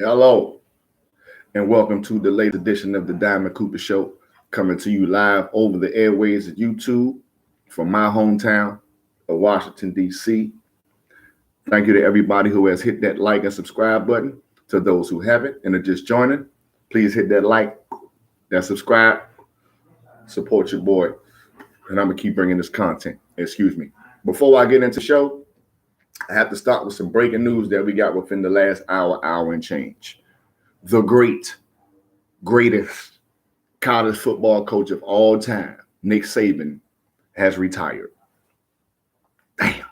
Hello, and welcome to the latest edition of the Diamond Cooper Show, coming to you live over the airways of YouTube from my hometown of Washington, D.C. Thank you to everybody who has hit that like and subscribe button. To those who haven't and are just joining, please hit that like, that subscribe, support your boy, and I'm going to keep bringing this content. Excuse me. Before I get into the show, I have to start with some breaking news that we got within the last hour and change. The greatest college football coach of all time, Nick Saban, has retired. Damn.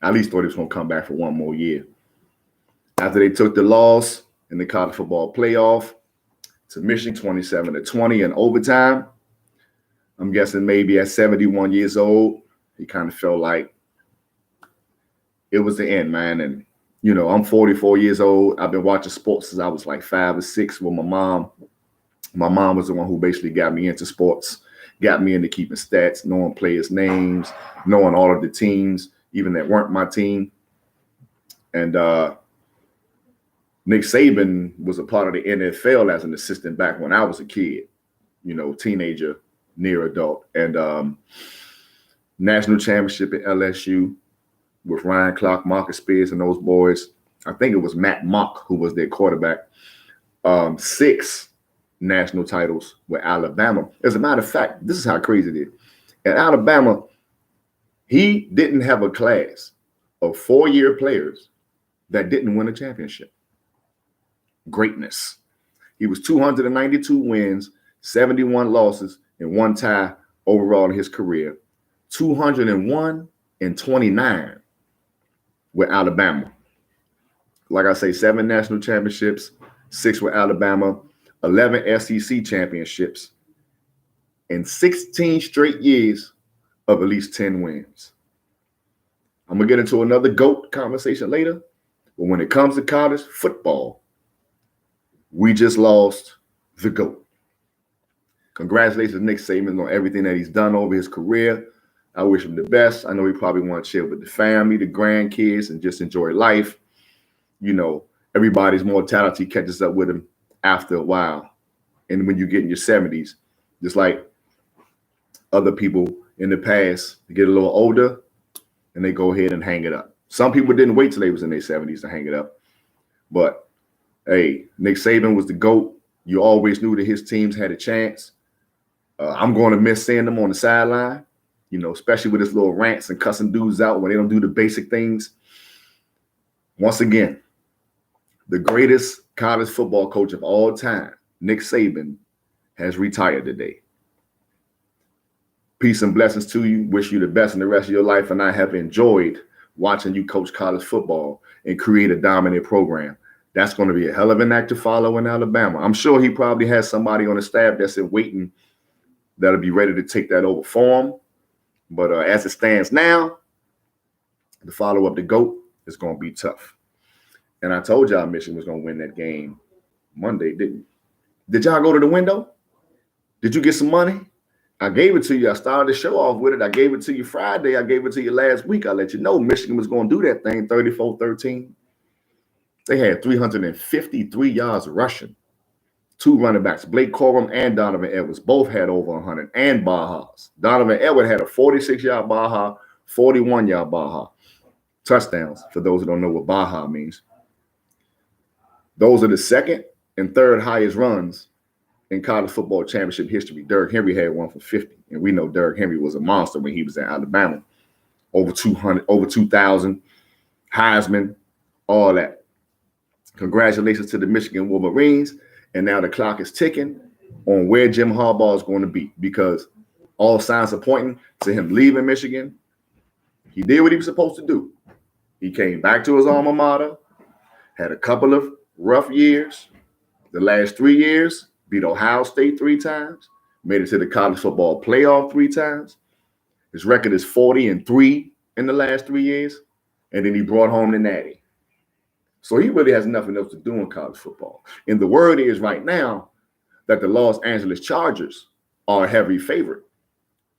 I at least thought he was going to come back for one more year. After they took the loss in the college football playoff to Michigan 27-20 in overtime, I'm guessing maybe at 71 years old, he kind of felt like it was the end, man. And, I'm 44 years old. I've been watching sports since I was like 5 or 6 with my mom. My mom was the one who basically got me into sports, got me into keeping stats, knowing players' names, knowing all of the teams, even that weren't my team. And Nick Saban was a part of the NFL as an assistant back when I was a kid, teenager, near adult. And national championship at LSU with Ryan Clark, Marcus Spears, and those boys. I think it was Matt Mock who was their quarterback. 6 national titles with Alabama. As a matter of fact, this is how crazy it is. At Alabama, he didn't have a class of 4-year players that didn't win a championship. Greatness. He was 292 wins, 71 losses, and 1 tie overall in his career. 201 and 29 with Alabama. Like I say, 7 national championships, 6 with Alabama, 11 SEC championships, and 16 straight years of at least 10 wins. I'm going to get into another GOAT conversation later, but when it comes to college football, we just lost the GOAT. Congratulations, Nick Saban, on everything that he's done over his career. I wish him the best. I know he probably wants to chill with the family, the grandkids, and just enjoy life. Everybody's mortality catches up with him after a while. And when you get in your 70s, just like other people in the past, they get a little older and they go ahead and hang it up. Some people didn't wait till they was in their 70s to hang it up. But, hey, Nick Saban was the GOAT. You always knew that his teams had a chance. I'm going to miss seeing them on the sideline, especially with his little rants and cussing dudes out when they don't do the basic things. Once again, the greatest college football coach of all time, Nick Saban, has retired today. Peace and blessings to you. Wish you the best in the rest of your life, and I have enjoyed watching you coach college football and create a dominant program. That's going to be a hell of an act to follow in Alabama. I'm sure he probably has somebody on the staff that's in waiting that'll be ready to take that over for him. But as it stands now, the follow-up to GOAT is going to be tough. And I told y'all Michigan was going to win that game Monday, didn't you? Did y'all go to the window? Did you get some money? I gave it to you. I started the show off with it. I gave it to you Friday. I gave it to you last week. I let you know Michigan was going to do that thing 34-13. They had 353 yards rushing. 2 running backs, Blake Corum and Donovan Edwards, both had over 100, and Baha's. Donovan Edwards had a 46-yard Baha, 41-yard Baha. Touchdowns, for those who don't know what Baha means. Those are the second and third highest runs in college football championship history. Derrick Henry had one for 50, and we know Derrick Henry was a monster when he was at Alabama. Over 200, over 2,000, Heisman, all that. Congratulations to the Michigan Wolverines. And now the clock is ticking on where Jim Harbaugh is going to be, because all signs are pointing to him leaving Michigan. He did what he was supposed to do. He came back to his alma mater, had a couple of rough years. The last 3 years, beat Ohio State 3 times, made it to the college football playoff 3 times. His record is 40-3 in the last 3 years. And then he brought home the Natty. So he really has nothing else to do in college football. And the word is right now that the Los Angeles Chargers are a heavy favorite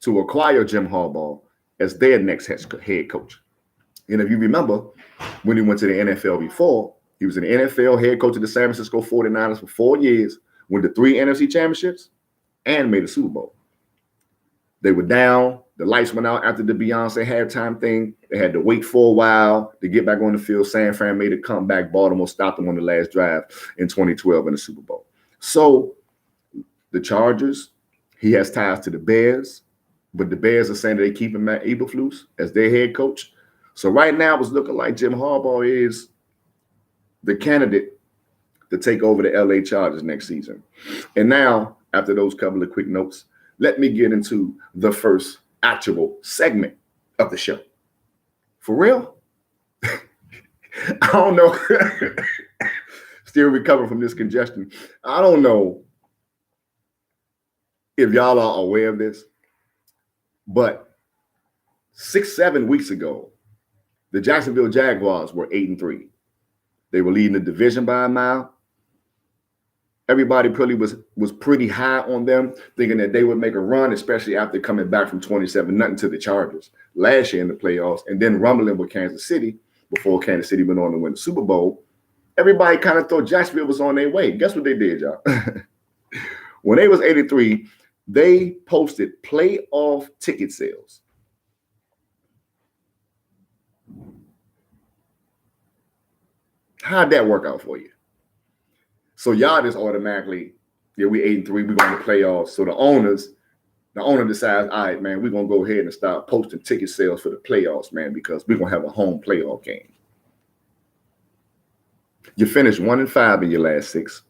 to acquire Jim Harbaugh as their next head coach. And if you remember, when he went to the NFL before, He was an NFL head coach of the San Francisco 49ers for 4 years, won the 3 NFC championships, and made a Super Bowl. They were down. The lights went out after the Beyonce halftime thing. They had to wait for a while to get back on the field. San Fran made a comeback. Baltimore stopped them on the last drive in 2012 in the Super Bowl. So the Chargers, he has ties to the Bears, but the Bears are saying that they keep him at Eberflus as their head coach. So right now it's looking like Jim Harbaugh is the candidate to take over the LA Chargers next season. And now, after those couple of quick notes, let me get into the first actual segment of the show. For real? I don't know. Still recovering from this congestion. I don't know if y'all are aware of this, but 6-7 weeks ago, the Jacksonville Jaguars were 8-3. They were leading the division by a mile. Everybody probably was pretty high on them, thinking that they would make a run, especially after coming back from 27-0 to the Chargers last year in the playoffs, and then rumbling with Kansas City before Kansas City went on to win the Super Bowl. Everybody kind of thought Jacksonville was on their way. Guess what they did, y'all? When they was 8-3, they posted playoff ticket sales. How'd that work out for you? So y'all just automatically, yeah, we 8-3, we're going to playoffs. So the owner decides, all right, man, we're going to go ahead and start posting ticket sales for the playoffs, man, because we're going to have a home playoff game. You finished 1-5 in your last 6,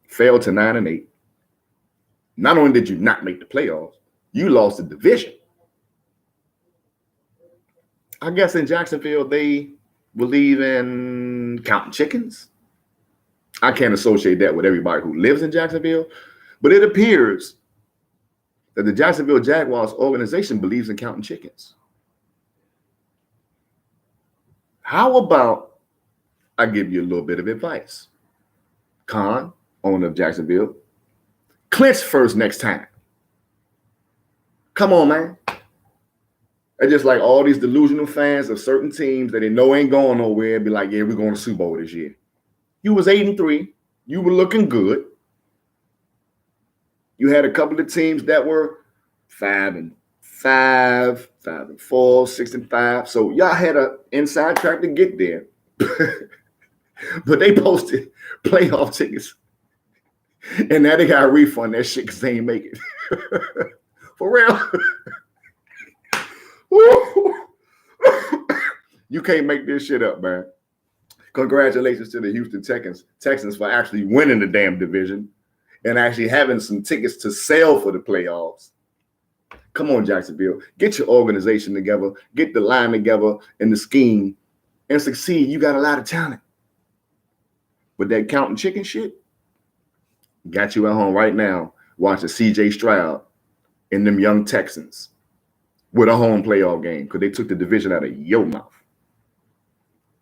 fell to 9-8. Not only did you not make the playoffs, you lost the division. I guess in Jacksonville, they believe in counting chickens. I can't associate that with everybody who lives in Jacksonville, but it appears that the Jacksonville Jaguars organization believes in counting chickens. How about I give you a little bit of advice? Khan, owner of Jacksonville, clinch first next time. Come on, man. It's just like all these delusional fans of certain teams that they know ain't going nowhere and be like, yeah, we're going to Super Bowl this year. You was 8-3. You were looking good. You had a couple of teams that were 5-5, 5-4, 6-5. So y'all had an inside track to get there. But they posted playoff tickets. And now they got to refund that shit because they ain't make it. For real. You can't make this shit up, man. Congratulations to the Houston Texans for actually winning the damn division and actually having some tickets to sell for the playoffs. Come on, Jacksonville. Get your organization together. Get the line together and the scheme and succeed. You got a lot of talent. But that counting chicken shit got you at home right now watching C.J. Stroud and them young Texans with a home playoff game because they took the division out of your mouth.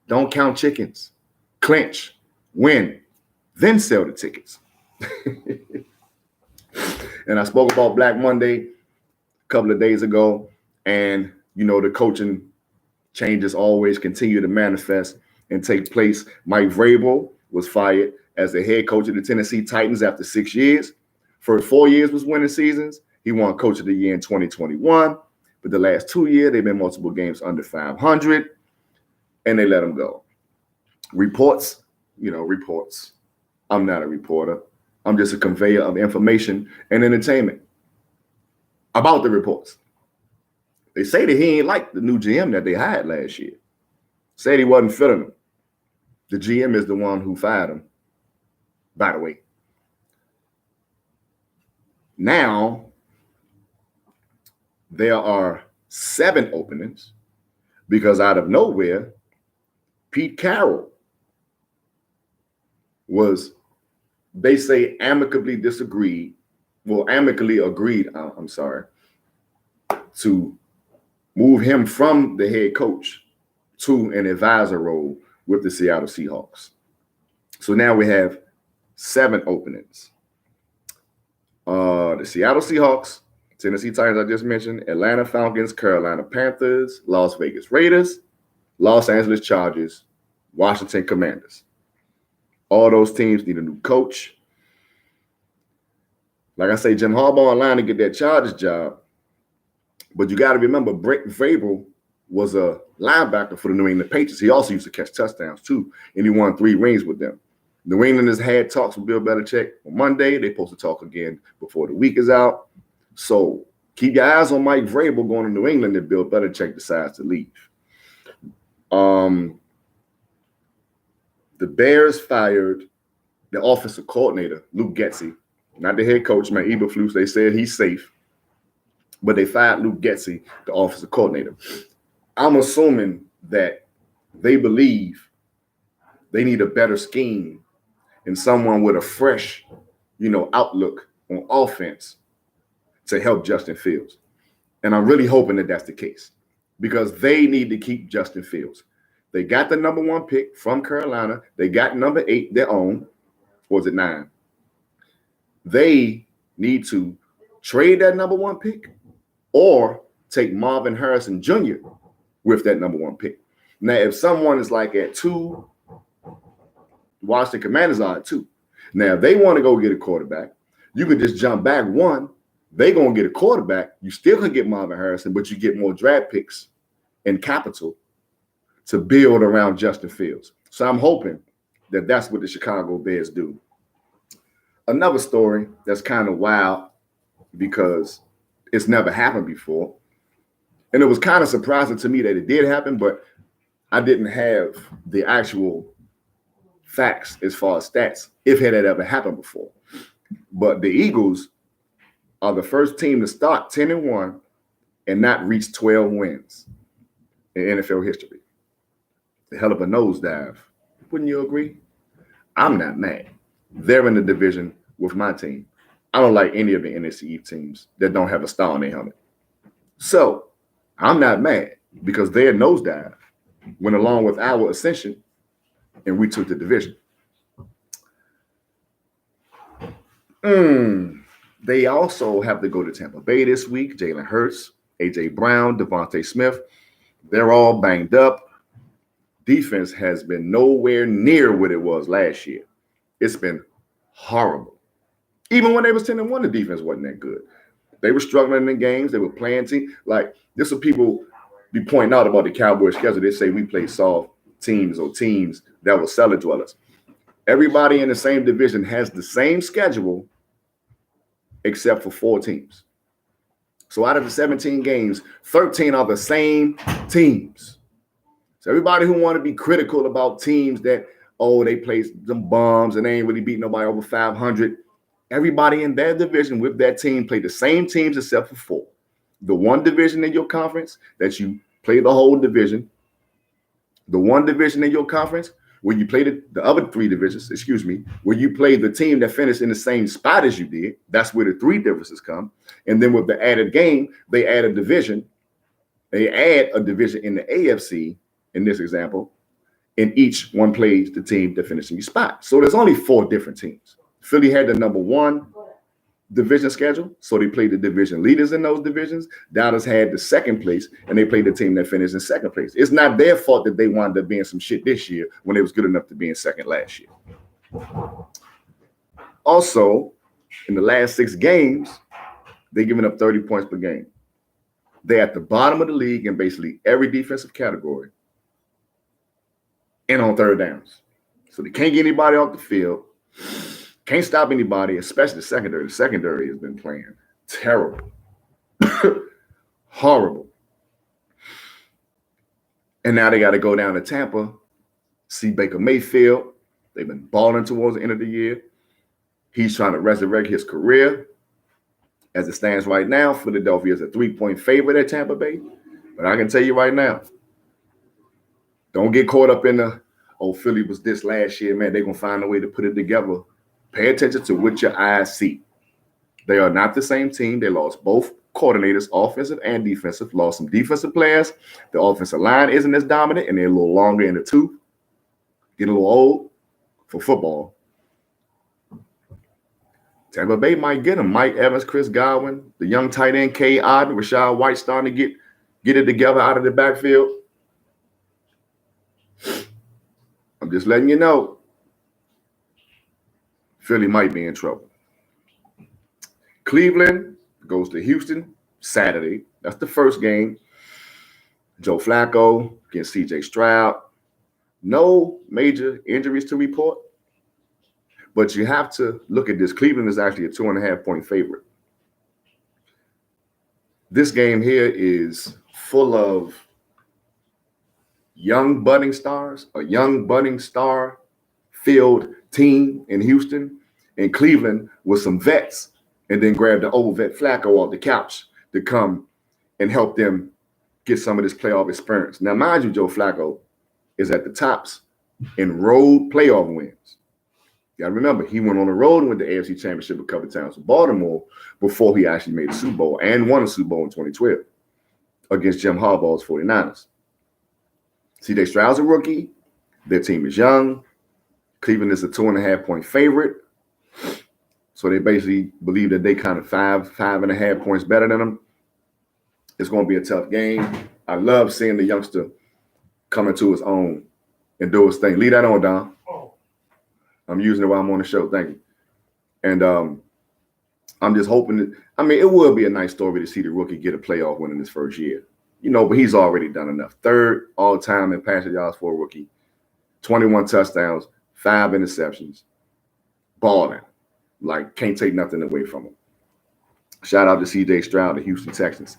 Don't count chickens. Clinch, win, then sell the tickets. And I spoke about Black Monday a couple of days ago, and you know the coaching changes always continue to manifest and take place. Mike Vrabel was fired as the head coach of the Tennessee Titans after 6 years. First 4 years was winning seasons. He won Coach of the Year in 2021. But the last 2 years, they've been multiple games under 500, and they let him go. Reports. I'm not a reporter. I'm just a conveyor of information and entertainment about the reports. They say that he ain't like the new GM that they hired last year. Said he wasn't fitting them. The GM is the one who fired him, by the way. Now, there are 7 openings because out of nowhere, Pete Carroll was, they say, amicably agreed to move him from the head coach to an advisor role with the Seattle Seahawks. So now we have 7 openings. The Seattle Seahawks, Tennessee Titans, I just mentioned, Atlanta Falcons, Carolina Panthers, Las Vegas Raiders, Los Angeles Chargers, Washington Commanders. All those teams need a new coach. Like I say, Jim Harbaugh in line to get that Chargers job. But you got to remember, Vrabel was a linebacker for the New England Patriots. He also used to catch touchdowns too, and he won 3 rings with them. New England has had talks with Bill Belichick on Monday. They're supposed to talk again before the week is out. So keep your eyes on Mike Vrabel going to New England if Bill Belichick decides to leave. The Bears fired the offensive coordinator, Luke Getsy, not the head coach, man, Eberflus. They said he's safe, but they fired Luke Getsy, the offensive coordinator. I'm assuming that they believe they need a better scheme and someone with a fresh, outlook on offense to help Justin Fields. And I'm really hoping that that's the case because they need to keep Justin Fields. They got the number 1 pick from Carolina. They got number 8, their own. Or was it 9? They need to trade that number 1 pick or take Marvin Harrison Jr. with that number 1 pick. Now, if someone is like at 2, Washington Commanders are at 2. Now, if they want to go get a quarterback, you could just jump back 1. They going to get a quarterback. You still can get Marvin Harrison, but you get more draft picks and capital to build around Justin Fields. So I'm hoping that that's what the Chicago Bears do. Another story that's kind of wild because it's never happened before. And it was kind of surprising to me that it did happen, but I didn't have the actual facts as far as stats, if it had ever happened before. But the Eagles are the first team to start 10-1 and not reach 12 wins in NFL history. The hell of a nosedive. Wouldn't you agree? I'm not mad. They're in the division with my team. I don't like any of the NFC East teams that don't have a star on their helmet. So I'm not mad because their nosedive went along with our ascension and we took the division. They also have to go to Tampa Bay this week. Jalen Hurts, A.J. Brown, Devontae Smith, they're all banged up. Defense has been nowhere near what it was last year. It's been horrible. Even when they was 10-1, the defense wasn't that good. They were struggling in games. They were playing team. Like, this is what people be pointing out about the Cowboys schedule. They say we play soft teams or teams that were cellar dwellers. Everybody in the same division has the same schedule except for 4 teams. So out of the 17 games, 13 are the same teams. So everybody who want to be critical about teams that, they play some bums and they ain't really beat nobody over 500, everybody in that division with that team play the same teams except for 4. The one division in your conference that you play the whole division, the one division in your conference where you play the other 3 divisions, where you play the team that finished in the same spot as you did, that's where the 3 differences come. And then with the added game, they add a division. They add a division in the AFC, in this example, and each one plays the team that finished in your spot. So there's only 4 different teams. Philly had the number 1 division schedule, so they played the division leaders in those divisions. Dallas had the 2nd place, and they played the team that finished in 2nd place. It's not their fault that they wound up being some shit this year when they was good enough to be in 2nd last year. Also, in the last 6 games, they're giving up 30 points per game. They're at the bottom of the league in basically every defensive category and on third downs. So they can't get anybody off the field. Can't stop anybody, especially the secondary. The secondary has been playing terrible. Horrible. And now they got to go down to Tampa, see Baker Mayfield. They've been balling towards the end of the year. He's trying to resurrect his career. As it stands right now, Philadelphia is a 3-point favorite at Tampa Bay. But I can tell you right now, don't get caught up in Philly was this last year, man. They're going to find a way to put it together. Pay attention to what your eyes see. They are not the same team. They lost both coordinators, offensive and defensive, lost some defensive players. The offensive line isn't as dominant, and they're a little longer in the tooth. Getting a little old for football. Tampa Bay might get them. Mike Evans, Chris Godwin, the young tight end, K. Oden, Rashad White starting to get it together out of the backfield. I'm just letting you know. Philly might be in trouble. Cleveland goes to Houston Saturday. That's the first game. Joe Flacco against CJ Stroud. No major injuries to report. But you have to look at this. Cleveland is actually a 2.5-point favorite. This game here is full of young budding stars, a young budding star filled team in Houston, and Cleveland with some vets, and then grab the old vet Flacco off the couch to come and help them get some of this playoff experience. Now, mind you, Joe Flacco is at the tops in road playoff wins. You gotta remember, he went on the road and went to the AFC Championship a couple of times with Baltimore before he actually made the Super Bowl and won a Super Bowl in 2012 against Jim Harbaugh's 49ers. CJ Stroud's a rookie. Their team is young. Cleveland is a 2.5-point favorite. So they basically believe that they kind of 5.5 points better than them. It's going to be a tough game. I love seeing the youngster come into his own and do his thing. Leave that on, Don. I'm using it while I'm on the show. Thank you. And I'm just hoping that, it will be a nice story to see the rookie get a playoff win in his first year. But he's already done enough. Third all-time in passing yards for a rookie. 21 touchdowns, 5 interceptions. Balling. Like, can't take nothing away from him. Shout out to CJ Stroud, the Houston Texans.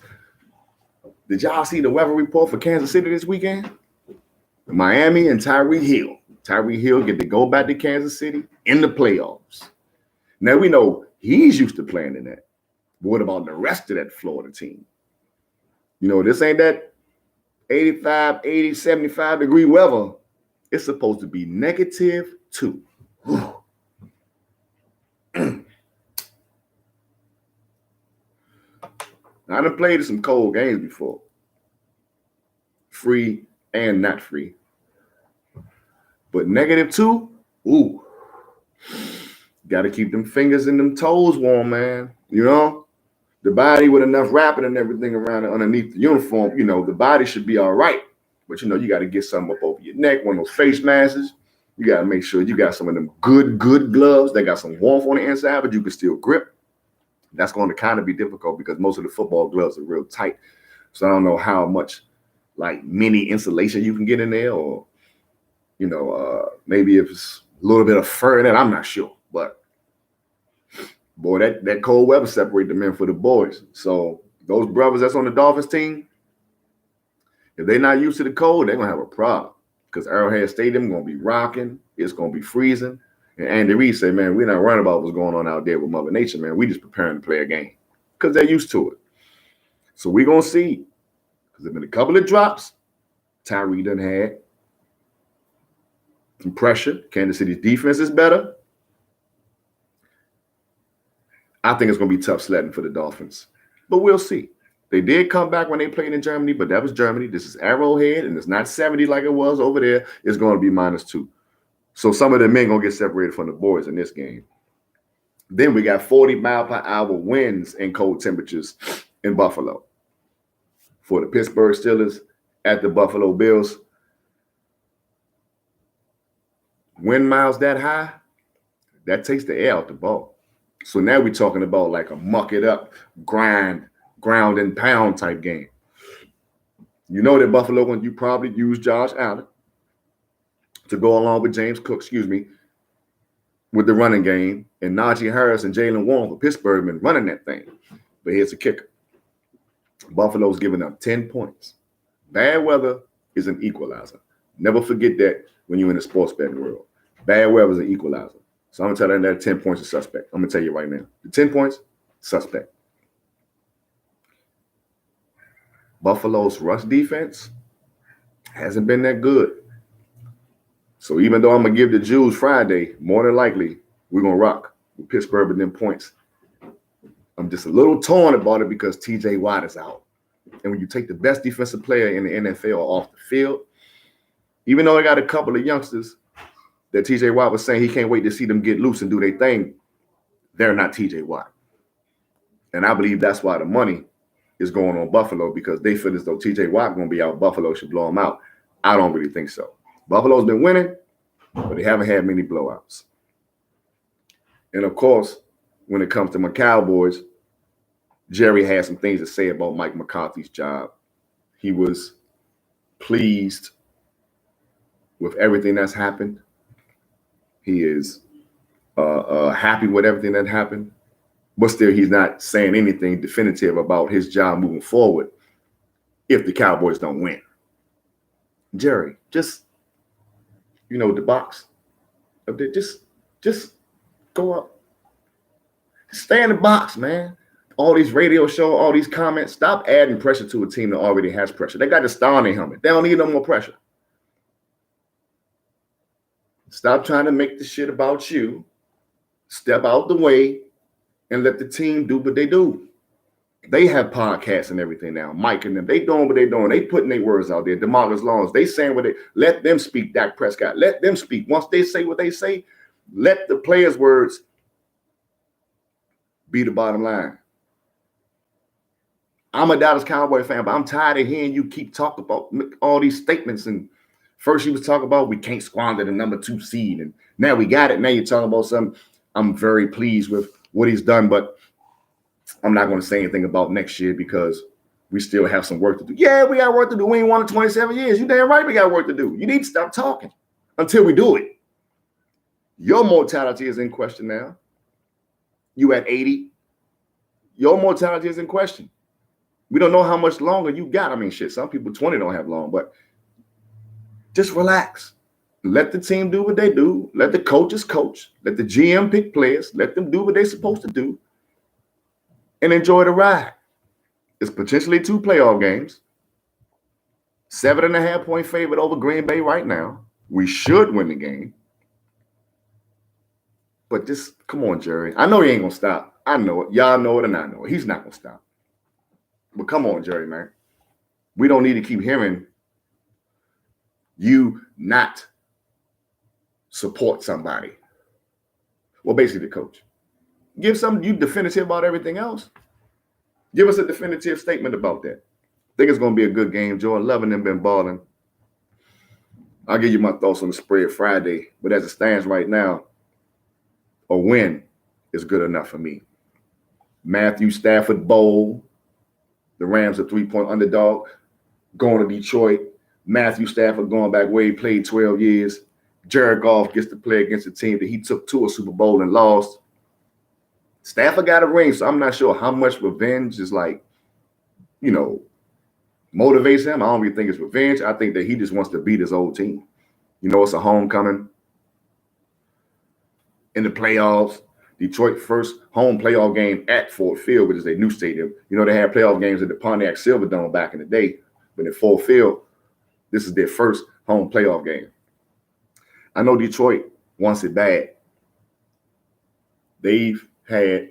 Did y'all see the weather report for Kansas City this weekend? Miami and Tyreek Hill. Tyreek Hill get to go back to Kansas City in the playoffs. Now, we know he's used to playing in that. But what about the rest of that Florida team? This ain't that 85, 80, 75 degree weather. It's supposed to be -2. Now, I done played some cold games before. Free and not free. But -2, ooh. Got to keep them fingers and them toes warm, man. The body with enough wrapping and everything around it underneath the uniform, the body should be all right. But, you got to get something up over your neck, one of those face masks. You got to make sure you got some of them good gloves. They got some warmth on the inside, but you can still grip. That's going to kind of be difficult because most of the football gloves are real tight. So I don't know how much, mini insulation you can get in there, or, maybe if it's a little bit of fur in it. I'm not sure. But, boy, that cold weather separates the men for the boys. So those brothers that's on the Dolphins team, if they're not used to the cold, they're going to have a problem because Arrowhead Stadium going to be rocking. It's going to be freezing. And Andy Reid said, man, we're not worrying about what's going on out there with Mother Nature, man. We just preparing to play a game because they're used to it. So we're going to see, because there have been a couple of drops. Tyreek done had some pressure. Kansas City's defense is better. I think it's going to be tough sledding for the Dolphins. But we'll see. They did come back when they played in Germany, but that was Germany. This is Arrowhead, and it's not 70 like it was over there. It's going to be -2. So some of the men going to get separated from the boys in this game. Then we got 40-mile-per-hour winds and cold temperatures in Buffalo. For the Pittsburgh Steelers at the Buffalo Bills. Wind miles that high, that takes the air out the ball. So now we're talking about like a muck it up, ground and pound type game. That Buffalo, when you probably use Josh Allen to go along with James Cook, with the running game, and Najee Harris and Jalen Warren for Pittsburgh been running that thing. But here's the kicker. Buffalo's giving up 10 points. Bad weather is an equalizer. Never forget that when you're in the sports betting world. Bad weather is an equalizer. So I'm going to tell them that 10 points is suspect. I'm going to tell you right now. The 10 points, suspect. Buffalo's rush defense hasn't been that good. So even though I'm going to give the Jews Friday, more than likely, we're going to rock with Pittsburgh with them points. I'm just a little torn about it because TJ Watt is out. And when you take the best defensive player in the NFL off the field, even though I got a couple of youngsters that TJ Watt was saying he can't wait to see them get loose and do their thing, they're not TJ Watt. And I believe that's why the money is going on Buffalo, because they feel as though TJ Watt going to be out. Buffalo should blow him out. I don't really think so. Buffalo's been winning, but they haven't had many blowouts. And of course, when it comes to my Cowboys, Jerry had some things to say about Mike McCarthy's job. He was pleased with everything that's happened. He is happy with everything that happened, but still he's not saying anything definitive about his job moving forward if the Cowboys don't win. Jerry, just, the box up there, just go up. Stay in the box, man. All these radio shows, all these comments, stop adding pressure to a team that already has pressure. They got the star on their helmet. They don't need no more pressure. Stop trying to make the shit about you. Step out the way and let the team do what they do. They have podcasts and everything now. Mike and them, they doing what they doing. They putting their words out there. DeMarcus Lawrence, they saying what they, let them speak. Dak Prescott, let them speak. Once they say what they say, let the players' words be the bottom line. I'm a Dallas Cowboy fan, but I'm tired of hearing you keep talking about all these statements. And first you was talking about we can't squander the number 2 seed. And now we got it. Now you're talking about something. I'm very pleased with what he's done, but I'm not going to say anything about next year because we still have some work to do. Yeah, we got work to do. We ain't won in 27 years. You damn right we got work to do. You need to stop talking until we do it. Your mortality is in question now. You at 80. Your mortality is in question. We don't know how much longer you got. I mean, shit, some people 20 don't have long, but just relax. Let the team do what they do. Let the coaches coach. Let the GM pick players. Let them do what they're supposed to do and enjoy the ride. It's potentially 2 playoff games. 7.5-point favorite over Green Bay right now. We should win the game. But just, come on, Jerry. I know he ain't going to stop. I know it. Y'all know it and I know it. He's not going to stop. But come on, Jerry, man. We don't need to keep hearing you not support somebody. Well, basically the coach. Give something you definitive about everything else. Give us a definitive statement about that. I think it's going to be a good game. Jordan Loving them been balling. I'll give you my thoughts on the spread Friday. But as it stands right now, a win is good enough for me. Matthew Stafford Bowl. The Rams are 3-point underdog. Going to Detroit. Matthew Stafford going back where he played 12 years. Jared Goff gets to play against a team that he took to a Super Bowl and lost. Stafford got a ring, so I'm not sure how much revenge is motivates him. I don't really think it's revenge. I think that he just wants to beat his old team. It's a homecoming in the playoffs. Detroit first home playoff game at Ford Field, which is a new stadium. They had playoff games at the Pontiac Silverdome back in the day, but at Ford Field, this is their first home playoff game. I know Detroit wants it bad. They've had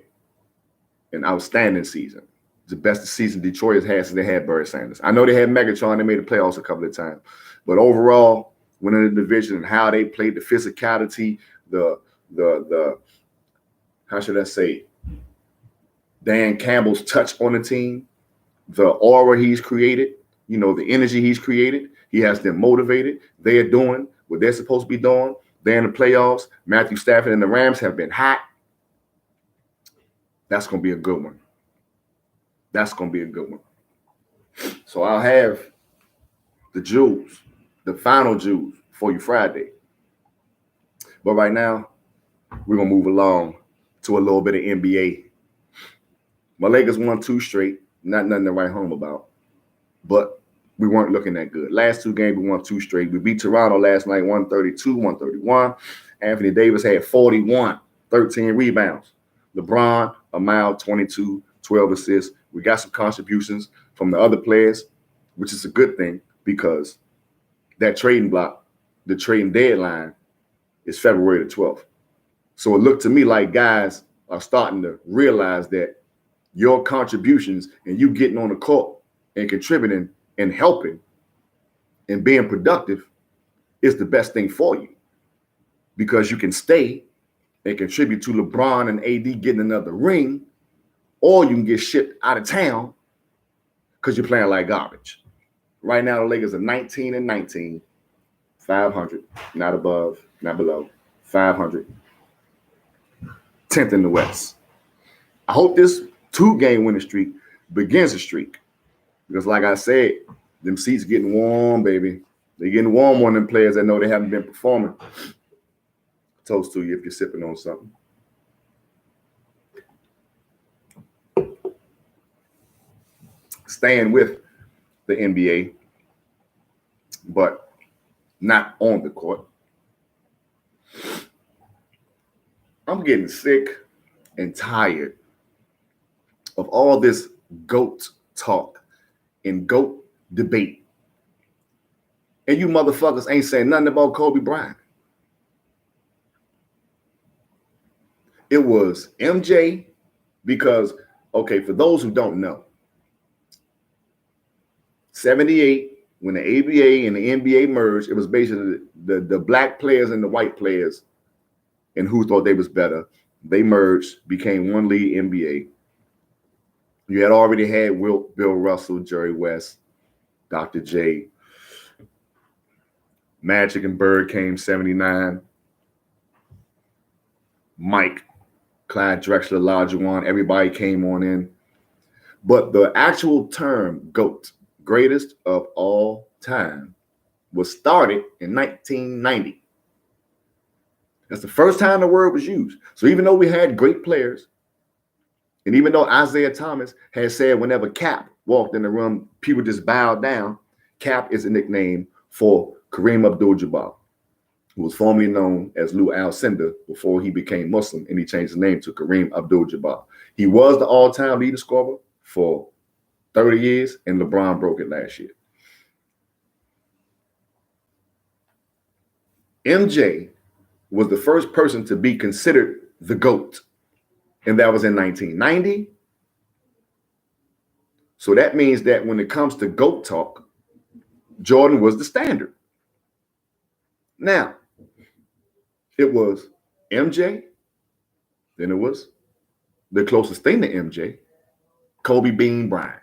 an outstanding season. It's the best season Detroit has had since they had Barry Sanders. I know they had Megatron. They made the playoffs a couple of times. But overall, winning the division and how they played, the physicality, the how should I say, Dan Campbell's touch on the team, the aura he's created, the energy he's created. He has them motivated. They're doing what they're supposed to be doing. They're in the playoffs. Matthew Stafford and the Rams have been hot. That's going to be a good one. That's going to be a good one. So I'll have the jewels, the final jewels for you Friday. But right now, we're going to move along to a little bit of NBA. My Lakers won 2 straight. Nothing to write home about. But we weren't looking that good. Last 2 games, we won 2 straight. We beat Toronto last night, 132-131. Anthony Davis had 41, 13 rebounds. LeBron, a mile, 22, 12 assists. We got some contributions from the other players, which is a good thing because that trading block, the trading deadline, is February the 12th. So it looked to me like guys are starting to realize that your contributions and you getting on the court and contributing and helping and being productive is the best thing for you because you can stay and contribute to LeBron and AD getting another ring, or you can get shipped out of town because you're playing like garbage. Right now, the Lakers are 19-19, 500, not above, not below, 500. 10th in the West. I hope this 2-game winning streak begins a streak. Because like I said, them seats getting warm, baby. They're getting warm on them players that know they haven't been performing. Toast to you if you're sipping on something. Staying with the NBA, but not on the court. I'm getting sick and tired of all this GOAT talk and GOAT debate. And you motherfuckers ain't saying nothing about Kobe Bryant. It was MJ because, okay, for those who don't know, 78, when the ABA and the NBA merged, it was basically the black players and the white players and who thought they was better. They merged, became one league NBA. You had already had Bill Russell, Jerry West, Dr. J. Magic and Bird came 79. Mike, Clyde Drexler, Olajuwon, everybody came on in. But the actual term GOAT, greatest of all time, was started in 1990. That's the first time the word was used. So even though we had great players, and even though Isaiah Thomas had said whenever Cap walked in the room, people just bowed down, Cap is a nickname for Kareem Abdul-Jabbar, who was formerly known as Lou Alcindor before he became Muslim and he changed his name to Kareem Abdul-Jabbar. He was the all-time leading scorer for 30 years, and LeBron broke it last year. MJ was the first person to be considered the GOAT, and that was in 1990. So that means that when it comes to GOAT talk, Jordan was the standard. Now, it was MJ, then it was the closest thing to MJ, Kobe Bean Bryant.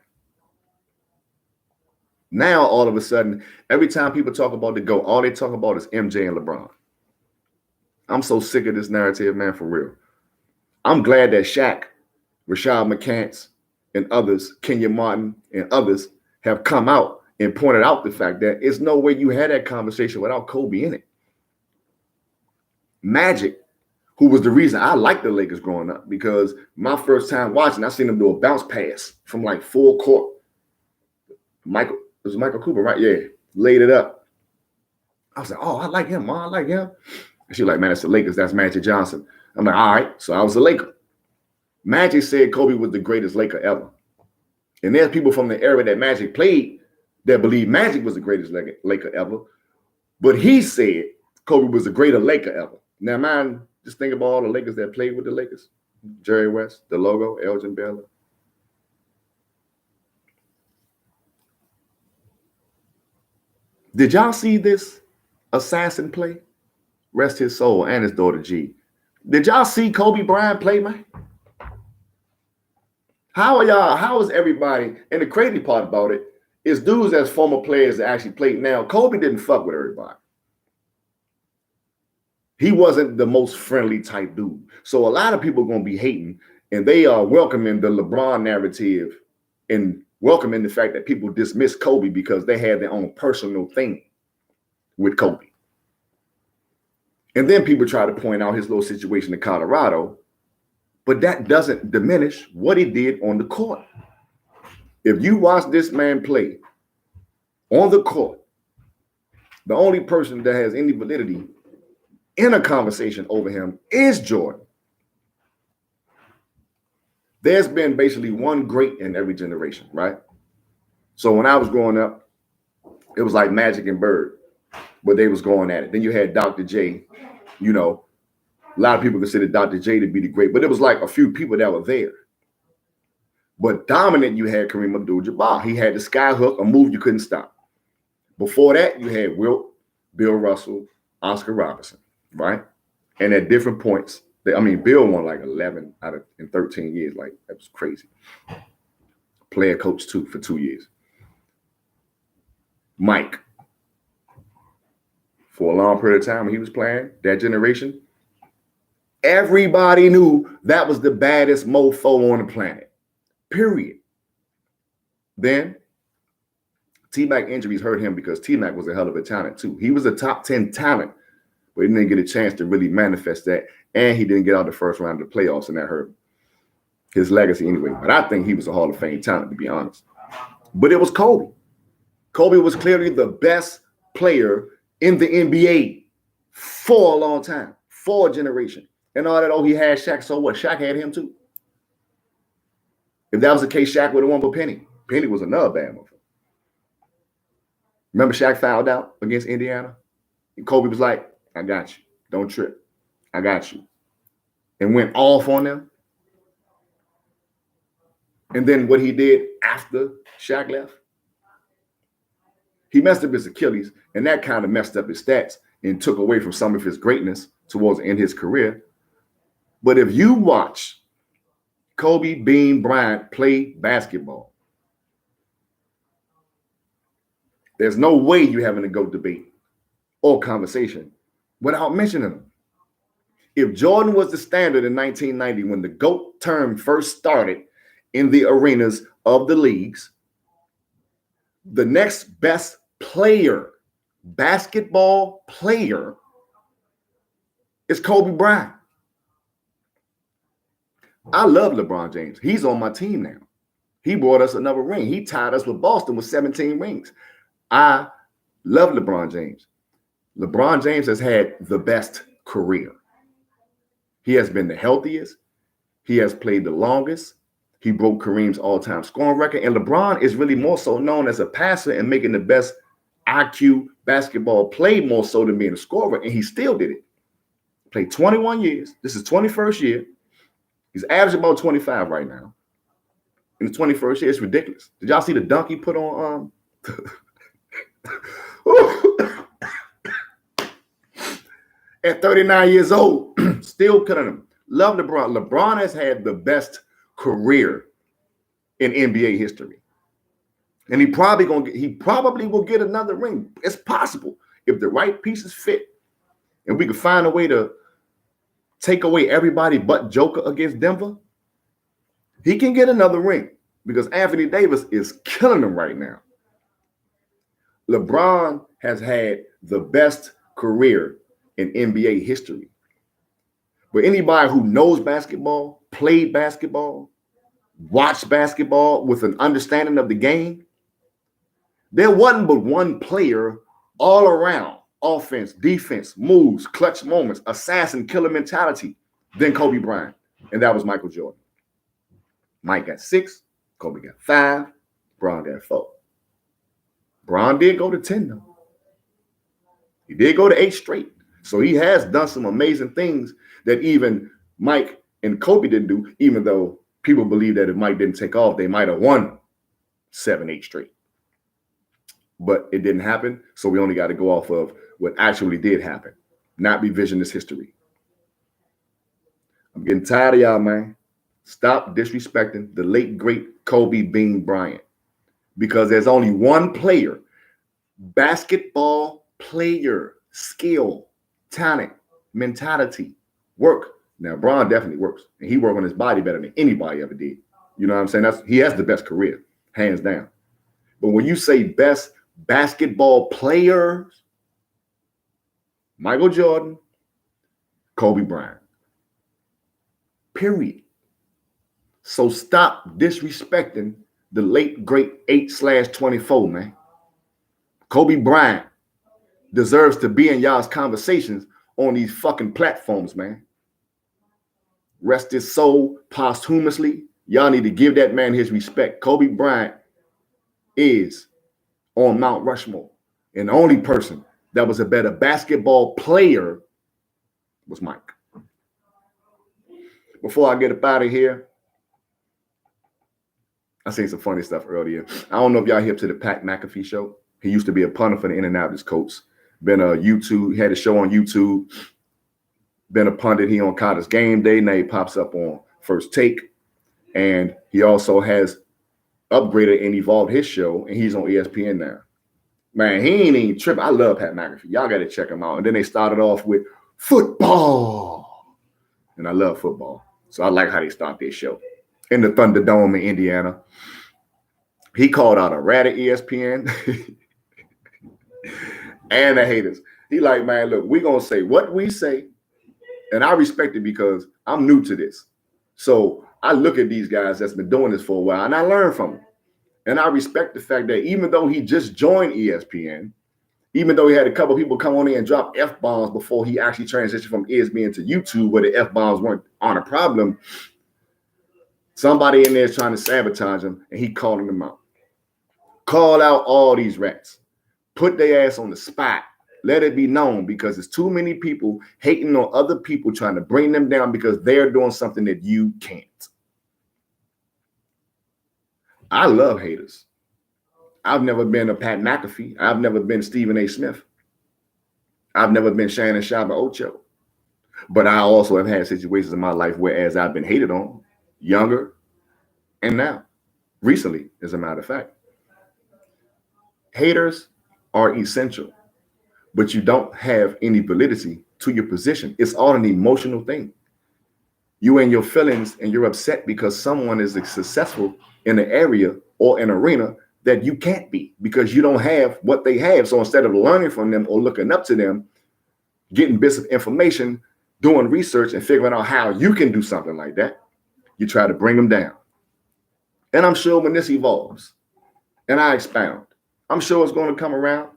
Now, all of a sudden, every time people talk about the GOAT, all they talk about is MJ and LeBron. I'm so sick of this narrative, man, for real. I'm glad that Shaq, Rashad McCants, and others, Kenya Martin and others, have come out and pointed out the fact that it's no way you had that conversation without Kobe in it. Magic, who was the reason I liked the Lakers growing up, because my first time watching, I seen them do a bounce pass from like full court. It was Michael Cooper, right? Yeah, laid it up. I was like, oh, I like him, Mom, I like him. And she was like, man, that's the Lakers, that's Magic Johnson. I'm like, all right, so I was a Laker. Magic said Kobe was the greatest Laker ever. And there's people from the era that Magic played that believe Magic was the greatest Laker ever. But he said Kobe was the greater Laker ever. Now, man, just think about all the Lakers that played with the Lakers. Jerry West, the logo, Elgin Baylor. Did y'all see this assassin play? Rest his soul and his daughter G. Did y'all see Kobe Bryant play, man? How is everybody? And the crazy part about it is dudes as former players that actually played now. Kobe didn't fuck with everybody. He wasn't the most friendly type dude. So a lot of people are going to be hating, and they are welcoming the LeBron narrative and welcoming the fact that people dismiss Kobe because they had their own personal thing with Kobe. And then people try to point out his little situation in Colorado, but that doesn't diminish what he did on the court. If you watch this man play on the court, the only person that has any validity in a conversation over him is Jordan. There's been basically one great in every generation, right? So when I was growing up, it was like Magic and Bird, but they was going at it. Then you had Dr. J. You know, a lot of people consider Dr. J to be the great, but it was like a few people that were there. But dominant, you had Kareem Abdul-Jabbar. He had the sky hook, a move you couldn't stop. Before that, you had Wilt, Bill Russell, Oscar Robertson, right? And at different points, Bill won like 11 out of in 13 years. Like, that was crazy. Player coach too for 2 years. Mike, for a long period of time when he was playing, that generation, Everybody knew that was the baddest mofo on the planet. Period. Then T-Mac injuries hurt him because T-Mac was a hell of a talent too. He was a top 10 talent, but he didn't get a chance to really manifest that. And he didn't get out the first round of the playoffs, and that hurt his legacy anyway. But I think he was a Hall of Fame talent, to be honest. But it was Kobe. Kobe was clearly the best player in the NBA for a long time, for a generation. And all that, he had Shaq, so what? Shaq had him too. If that was the case, Shaq would have won with Penny. Penny was another bad motherfucker. Remember Shaq fouled out against Indiana? And Kobe was like, I got you. Don't trip. I got you. And went off on them. And then what he did after Shaq left, he messed up his Achilles, and that kind of messed up his stats and took away from some of his greatness towards the end of his career. But if you watch Kobe Bean Bryant play basketball, there's no way you're having a GOAT debate or conversation without mentioning him. If Jordan was the standard in 1990 when the GOAT term first started in the arenas of the leagues, the next best player, basketball player, is Kobe Bryant. I love LeBron James. He's on my team now. He brought us another ring. He tied us with Boston with 17 rings. I love LeBron James. LeBron James has had the best career. He has been the healthiest. He has played the longest. He broke Kareem's all-time scoring record. And LeBron is really more so known as a passer and making the best IQ basketball play more so than being a scorer. And he still did it. Played 21 years. This is 21st year. He's averaging about 25 right now. In the 21st year, it's ridiculous. Did y'all see the dunk he put on? At 39 years old, still killing him. Love LeBron. LeBron has had the best career in NBA history. And he probably will get another ring. It's possible if the right pieces fit and we can find a way to take away everybody but Joker against Denver. He can get another ring because Anthony Davis is killing him right now. LeBron has had the best career in NBA history. But anybody who knows basketball, played basketball, watched basketball with an understanding of the game, there wasn't but one player all around, offense, defense, moves, clutch moments, assassin, killer mentality, than Kobe Bryant. And that was Michael Jordan. Mike got 6, Kobe got 5, Bron got 4. Bron did go to 10 though. He did go to 8 straight. So he has done some amazing things that even Mike and Kobe didn't do, even though people believe that if Mike didn't take off, they might have won 7, 8 straight. But it didn't happen. So we only got to go off of what actually did happen, not revisionist history. I'm getting tired of y'all, man. Stop disrespecting the late, great Kobe Bean Bryant, because there's only one player, basketball player, skill, talent, mentality, work. Now, Bron definitely works, and he worked on his body better than anybody ever did. You know what I'm saying? He has the best career, hands down. But when you say best basketball players, Michael Jordan, Kobe Bryant. Period. So stop disrespecting the late, great 8/24, man. Kobe Bryant deserves to be in y'all's conversations on these fucking platforms, man. Rest his soul posthumously. Y'all need to give that man his respect. Kobe Bryant is on Mount Rushmore. And the only person that was a better basketball player was Mike. Before I get up out of here, I seen some funny stuff earlier. I don't know if y'all hip to the Pat McAfee show. He used to be a punter for the Indianapolis Colts. Been a YouTube, he had a show on YouTube. Been a pundit. He on Carter's Game Day. Now he pops up on First Take. And he also has upgraded and evolved his show, and he's on ESPN now. Man, he ain't even tripping. I love Pat McAfee. Y'all got to check him out. And then they started off with football. and I love football. So I like how they start their show. In the Thunderdome in Indiana, he called out a rat at ESPN and the haters. He like, man, look, we gonna say what we say, and I respect it because I'm new to this. So I look at these guys that's been doing this for a while, and I learn from them. And I respect the fact that even though he just joined ESPN, even though he had a couple people come on in and drop F-bombs before he actually transitioned from ESPN to YouTube, where the F-bombs weren't on a problem, somebody in there is trying to sabotage him, and he calling them out. Call out all these rats. Put their ass on the spot. Let it be known, because there's too many people hating on other people, trying to bring them down because they're doing something that you can't. I love haters. I've never been a Pat McAfee. I've never been Stephen A. Smith. I've never been Shannon Sharpe Ocho. But I also have had situations in my life whereas I've been hated on, younger and now, recently, as a matter of fact. Haters are essential, but you don't have any validity to your position. It's all an emotional thing. You and your feelings, and you're upset because someone is successful in an area or an arena that you can't be because you don't have what they have. So instead of learning from them or looking up to them, getting bits of information, doing research and figuring out how you can do something like that, you try to bring them down. And I'm sure when this evolves and I expound, I'm sure it's going to come around.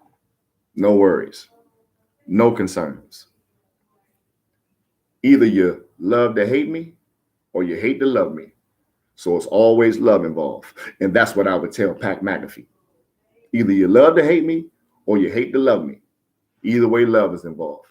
No worries, no concerns. Either you love to hate me or you hate to love me. So it's always love involved. And that's what I would tell Pat McAfee. Either you love to hate me or you hate to love me. Either way, love is involved.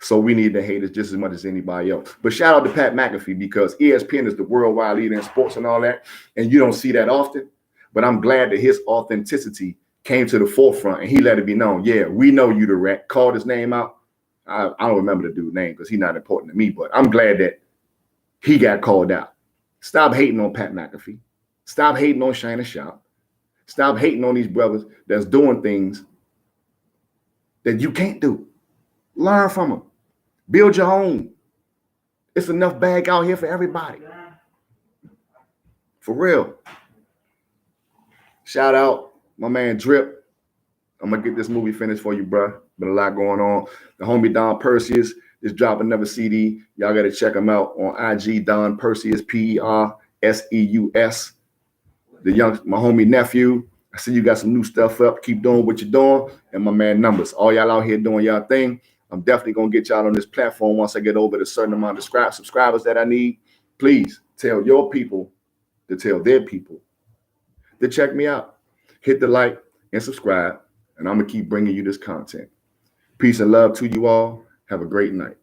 So we need to hate us just as much as anybody else. But shout out to Pat McAfee, because ESPN is the worldwide leader in sports and all that. And you don't see that often. But I'm glad that his authenticity came to the forefront and he let it be known. Yeah, we know you the rat. Called his name out. I don't remember the dude's name because he's not important to me. But I'm glad that he got called out. Stop hating on Pat McAfee. Stop hating on Shannon Sharpe. Stop hating on these brothers that's doing things that you can't do. Learn from them. Build your own. It's enough bag out here for everybody. For real. Shout out my man Drip. I'm going to get this movie finished for you, bro. Been a lot going on. The homie Don Perseus is dropping another CD. Y'all got to check him out on IG, Don Perseus, Perseus. My homie nephew. I see you got some new stuff up. Keep doing what you're doing. And my man Numbers. All y'all out here doing y'all thing. I'm definitely going to get y'all on this platform once I get over the certain amount of subscribers that I need. Please tell your people to tell their people to check me out. Hit the like and subscribe. And I'm going to keep bringing you this content. Peace and love to you all. Have a great night.